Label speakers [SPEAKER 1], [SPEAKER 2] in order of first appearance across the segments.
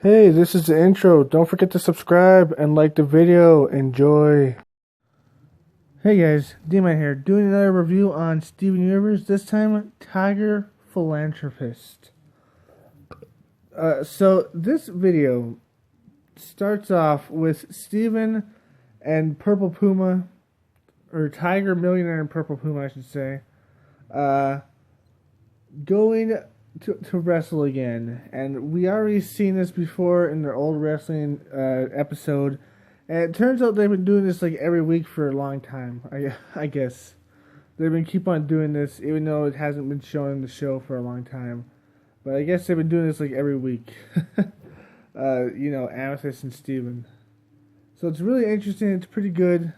[SPEAKER 1] Hey, this is the intro. Don't forget to subscribe and like the video. Enjoy. Hey guys, D-Man here, doing another review on Steven Universe, this time Tiger Philanthropist. So this video starts off with Steven and Purple Puma, or Tiger Millionaire and Purple Puma, I should say, going to wrestle again. And we already seen this before in their old wrestling episode. And it turns out they've been doing this like every week for a long time. I guess they've been keep on doing this even though it hasn't been shown in the show for a long time. But I guess they've been doing this like every week. Amethyst and Steven. So it's really interesting. It's pretty good.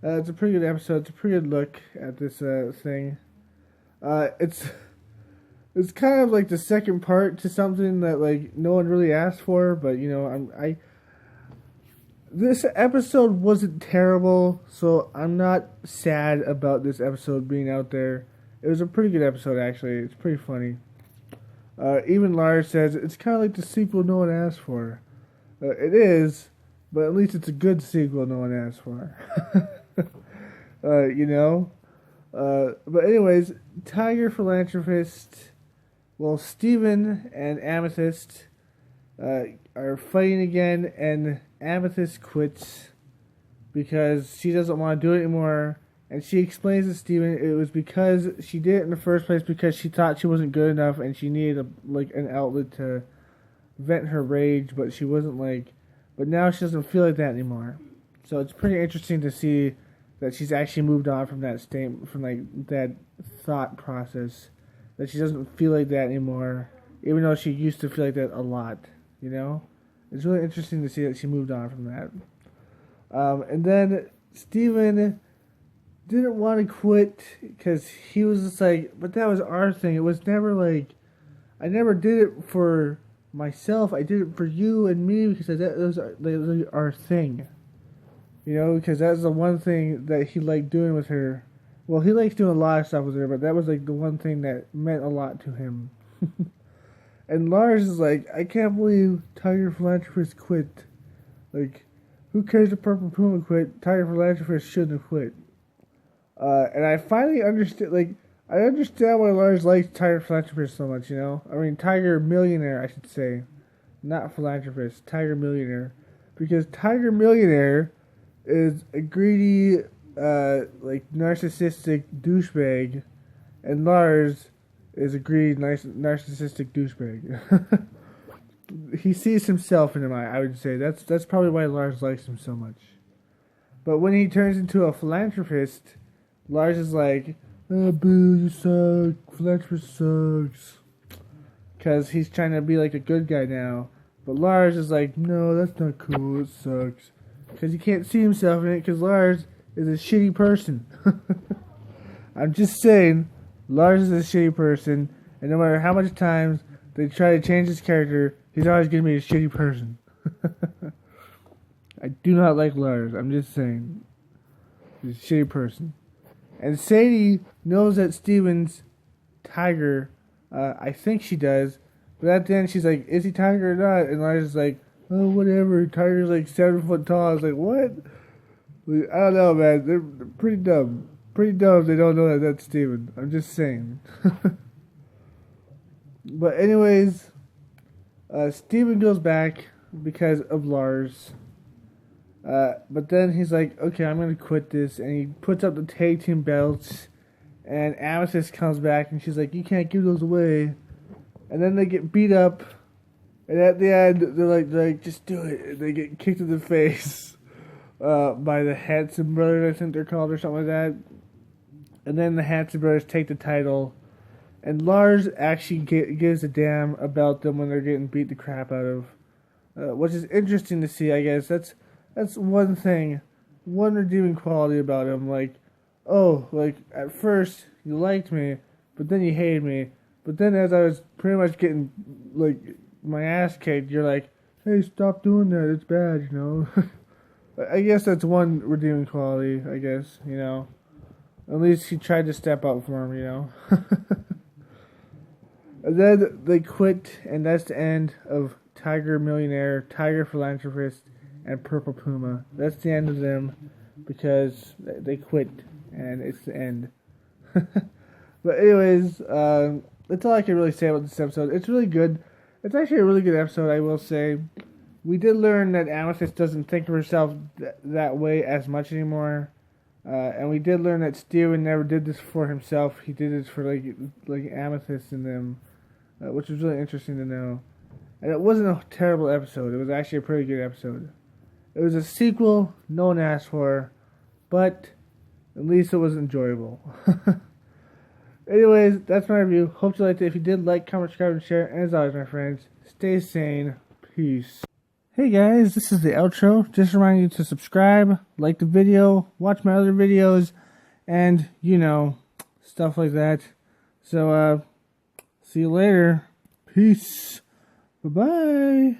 [SPEAKER 1] It's a pretty good episode. It's a pretty good look at this thing. It's kind of like the second part to something that like no one really asked for, but this episode wasn't terrible, so I'm not sad about this episode being out there. It was a pretty good episode, actually. It's pretty funny. Even Lars says it's kind of like the sequel no one asked for. It is, but at least it's a good sequel no one asked for. But anyways, Tiger Philanthropist. Well, Steven and Amethyst are fighting again, and Amethyst quits because she doesn't want to do it anymore. And she explains to Steven it was because she did it in the first place because she thought she wasn't good enough and she needed an outlet to vent her rage, but she wasn't but now she doesn't feel like that anymore. So it's pretty interesting to see that she's actually moved on from that that thought process, that she doesn't feel like that anymore, even though she used to feel like that a lot. It's really interesting to see that she moved on from that. And then Steven didn't want to quit because he was just but that was our thing. It was never I never did it for myself. I did it for you and me because those are our thing. Because that's the one thing that he liked doing with her. Well, he likes doing a lot of stuff with her, but that was the one thing that meant a lot to him. And Lars is I can't believe Tiger Philanthropist quit. Who cares if Purple Puma quit? Tiger Philanthropist shouldn't have quit. And I finally understand, I understand why Lars likes Tiger Philanthropist so much, I mean, Tiger Millionaire, I should say. Not Philanthropist, Tiger Millionaire. Because Tiger Millionaire is a greedy, narcissistic douchebag, and Lars is a greedy, narcissistic douchebag. He sees himself in him, I would say. That's probably why Lars likes him so much. But when he turns into a philanthropist, Lars is oh, boo, you suck. Philanthropist sucks. Because he's trying to be a good guy now. But Lars is no, that's not cool. It sucks. Because he can't see himself in it because Lars is a shitty person. I'm just saying, Lars is a shitty person, and no matter how much times they try to change his character, he's always going to be a shitty person. I do not like Lars, I'm just saying. He's a shitty person. And Sadie knows that Steven's Tiger. I think she does. But at the end, she's is he Tiger or not? And Lars is oh, whatever. Tiger's 7 foot tall. I was what? I don't know, man. They're pretty dumb. Pretty dumb if they don't know that that's Steven. I'm just saying. But anyways, Steven goes back because of Lars. But then he's okay, I'm going to quit this. And he puts up the tag team belts. And Amethyst comes back and she's you can't give those away. And then they get beat up. And at the end, they're just do it. And they get kicked in the face by the Hanson brothers, I think they're called, or something like that. And then the Hanson brothers take the title. And Lars actually gives a damn about them when they're getting beat the crap out of. Which is interesting to see, I guess. That's one thing. One redeeming quality about him. At first, you liked me, but then you hated me. But then as I was pretty much getting, my ass kicked, you're hey, stop doing that, it's bad, I guess that's one redeeming quality, I guess, At least he tried to step up for him, And then they quit, and that's the end of Tiger Millionaire, Tiger Philanthropist, and Purple Puma. That's the end of them because they quit and it's the end. But anyways, that's all I can really say about this episode. It's really good. It's actually a really good episode, I will say. We did learn that Amethyst doesn't think of herself that way as much anymore. And we did learn that Steven never did this for himself. He did this for like Amethyst and them, which was really interesting to know. And it wasn't a terrible episode. It was actually a pretty good episode. It was a sequel no one asked for, but at least it was enjoyable. Anyways, that's my review. Hope you liked it. If you did, like, comment, subscribe, and share. And as always, my friends, stay sane. Peace. Hey guys, this is the outro. Just reminding you to subscribe, like the video, watch my other videos, and, stuff like that. So, see you later. Peace. Bye-bye.